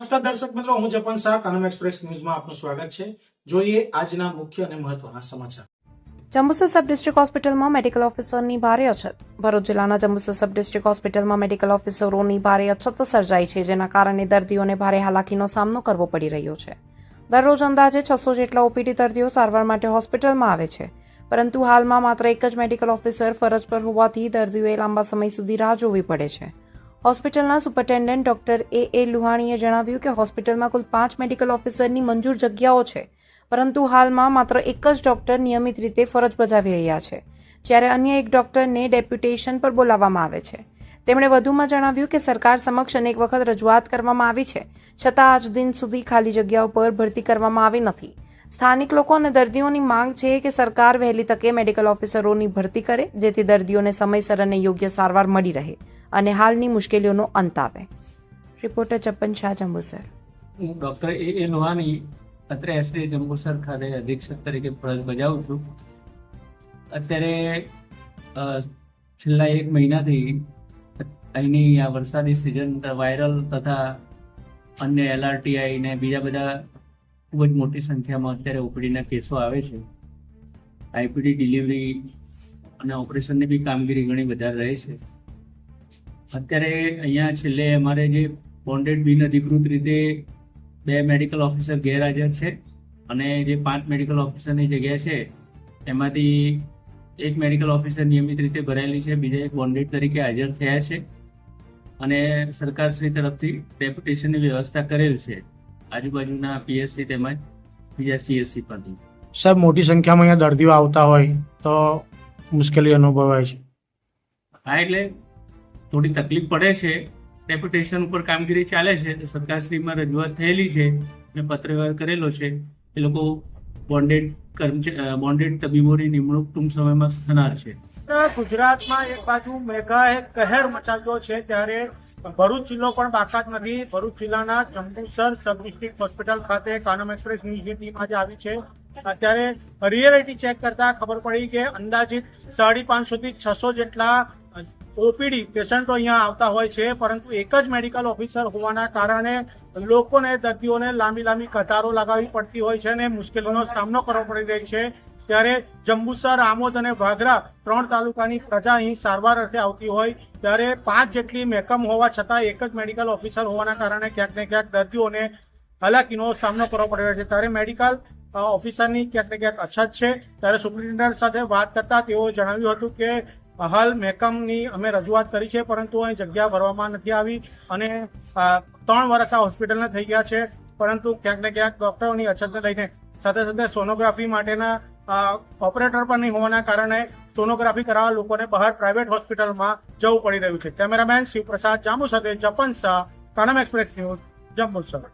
નમસ્કાર દર્શક મિત્રો, હું જપન શાહ, કાનમ એક્સપ્રેસ ન્યૂઝમાં આપનું સ્વાગત છે. જોઈએ આજના મુખ્ય અને મહત્વના સમાચાર. જંબુસર સબ ડિસ્ટ્રિક્ટ હોસ્પિટલમાં મેડિકલ ઓફિસરની ભારે અછત. ભરૂચ જિલ્લાના જંબુસર સબ ડિસ્ટ્રિક્ટ હોસ્પિટલમાં મેડિકલ ઓફિસરોની ભારે અછત સર્જાઈ છે, જેના કારણે દર્દીઓને ભારે હાલાકીનો સામનો કરવો પડી રહ્યો છે. દરરોજ અંદાજે 600 જેટલા ઓપીડી દર્દીઓ સારવાર માટે હોસ્પિટલમાં આવે છે, પરંતુ હાલમાં માત્ર એક જ મેડિકલ ઓફિસર ફરજ પર હોવાથી દર્દીઓએ લાંબા સમય સુધી રાહ જોવી પડે છે. હોસ્પિટલના સુપરિન્ટેન્ડન્ટ ડોક્ટર એ લુહાણીએ જણાવ્યું કે હોસ્પિટલમાં કુલ 5 મેડિકલ ઓફિસરની મંજૂર જગ્યાઓ છે, પરંતુ હાલમાં માત્ર એક જ ડોક્ટર નિયમિત રીતે ફરજ બજાવી રહ્યા છે, જ્યારે અન્ય એક ડોક્ટરને ડેપ્યુટેશન પર બોલાવવામાં આવે છે. તેમણે વધુમાં જણાવ્યું કે સરકાર સમક્ષ અનેક વખત રજૂઆત કરવામાં આવી છે, છતાં આજ દિન સુધી ખાલી જગ્યાઓ પર ભરતી કરવામાં આવી નથી. સ્થાનિક લોકો અને દર્દીઓની માંગ છે કે સરકાર વહેલી તકે મેડિકલ ઓફિસરોની ભરતી કરે, જેથી દર્દીઓને સમયસર અને યોગ્ય સારવાર મળી રહે અને હાલની મુશ્કેલીઓનો અંત આવે. રિપોર્ટર ચપ્પન શાહ, જંબુસર. હું ડૉક્ટર એ લોહાણી અત્રે એસડી જંબુસર ખાતે અધિક્ષક તરીકે ફરજ બજાવું છું. અત્યારે છેલ્લા 1 મહિનાથી અહીંની આ વરસાદી સિઝન વાયરલ તથા અન્ય એલઆરટીઆઈ ને બીજા બધા ખૂબ જ મોટી સંખ્યામાં અત્યારે ઓપીડીના કેસો આવે છે. આઈપીડી ડિલિવરી અને ઓપરેશનની બી કામગીરી ઘણી વધારે રહે છે. અત્યારે અહીંયા છેલ્લે અમારે જે બોન્ડેડ બિન અધિકૃત રીતે 2 મેડિકલ ઓફિસર ગેરહાજર છે અને જે 5 મેડિકલ ઓફિસરની જગ્યા છે એમાંથી એક મેડિકલ ઓફિસર નિયમિત રીતે ભરાયેલી છે, બીજા એક બોન્ડેડ તરીકે હાજર થયા છે અને સરકારશ્રી તરફથી ડેપ્યુટેશનની વ્યવસ્થા કરેલ છે આજુબાજુના પીએસસી તેમજ બીજા સીએસસી પરથી. સાહેબ, મોટી સંખ્યામાં અહીંયા દર્દીઓ આવતા હોય તો મુશ્કેલી અનુભવાય છે. હા, એટલે થોડી તકલીફ પડે છે. ડેપ્યુટેશન ઉપર કામગીરી ચાલે છે, તો સરકારશ્રીમાં રજૂઆત થયેલી છે અને પત્રવ્યવહાર કરેલો છે. એ લોકો બોન્ડેડ તબીબોની નિમણૂક ટૂંક સમયમાં થનાર છે. ગુજરાતમાં એક બાજુ મેઘાએ કહેર મચાવ્યો છે, ત્યારે ભરૂચ જિલ્લો પણ બાકાત નથી. ભરૂચ જિલ્લાના જંબુસર સબ ડિસ્ટ્રિક્ટ હોસ્પિટલ ખાતે કાનમ એક્સપ્રેસ ન્યૂઝની ટીમ આજે આવી છે. અત્યારે રિયાલિટી ચેક કરતા ખબર પડી કે અંદાજિત 550 થી 600 જેટલા ઓપીડી પેશન્ટો અહીંયા આવતા હોય છે, પરંતુ એક જ મેડિકલ ઓફિસર હોવાના કારણે લોકોને, દર્દીઓને લાંબી કતારો લગાવવી પડતી હોય છે અને મુશ્કેલીનો સામનો કરવો પડી રહ્યો છે. ત્યારે જંબુસર, આમોદ અને વાગરા 3 તાલુકાની પ્રજા અહીં સારવાર અર્થે આવતી હોય, ત્યારે 5 જેટલી મહેકમ હોવા છતાં એક જ મેડિકલ ઓફિસર હોવાના કારણે ક્યાંક ને ક્યાંક દર્દીઓને હાલાકીનો સામનો કરવો પડી રહ્યો છે. ત્યારે મેડિકલ ઓફિસરની ક્યાંક ને ક્યાંક અછત છે. ત્યારે સુપ્રિન્ટેન્ડન્ટ સાથે વાત કરતા તેઓએ જણાવ્યું હતું કે હાલ મહેકમની અમે રજૂઆત કરી છે, પરંતુ અહીં જગ્યા ભરવામાં નથી આવી અને 3 વર્ષ આ હોસ્પિટલને થઈ ગયા છે, પરંતુ ક્યાંક ને ક્યાંક ડોક્ટરોની અછતને લઈને સાથે સોનોગ્રાફી માટેના ઓપરેટર પણ નહીં હોવાના કારણે સોનોગ્રાફી કરાવવા લોકોને બહાર પ્રાઇવેટ હોસ્પિટલમાં જવું પડી રહ્યું છે. કેમેરામેન શિવપ્રસાદ જાંબુ સાથે જપન શાહ, કાનમ એક્સપ્રેસ ન્યૂઝ, જંબુસર.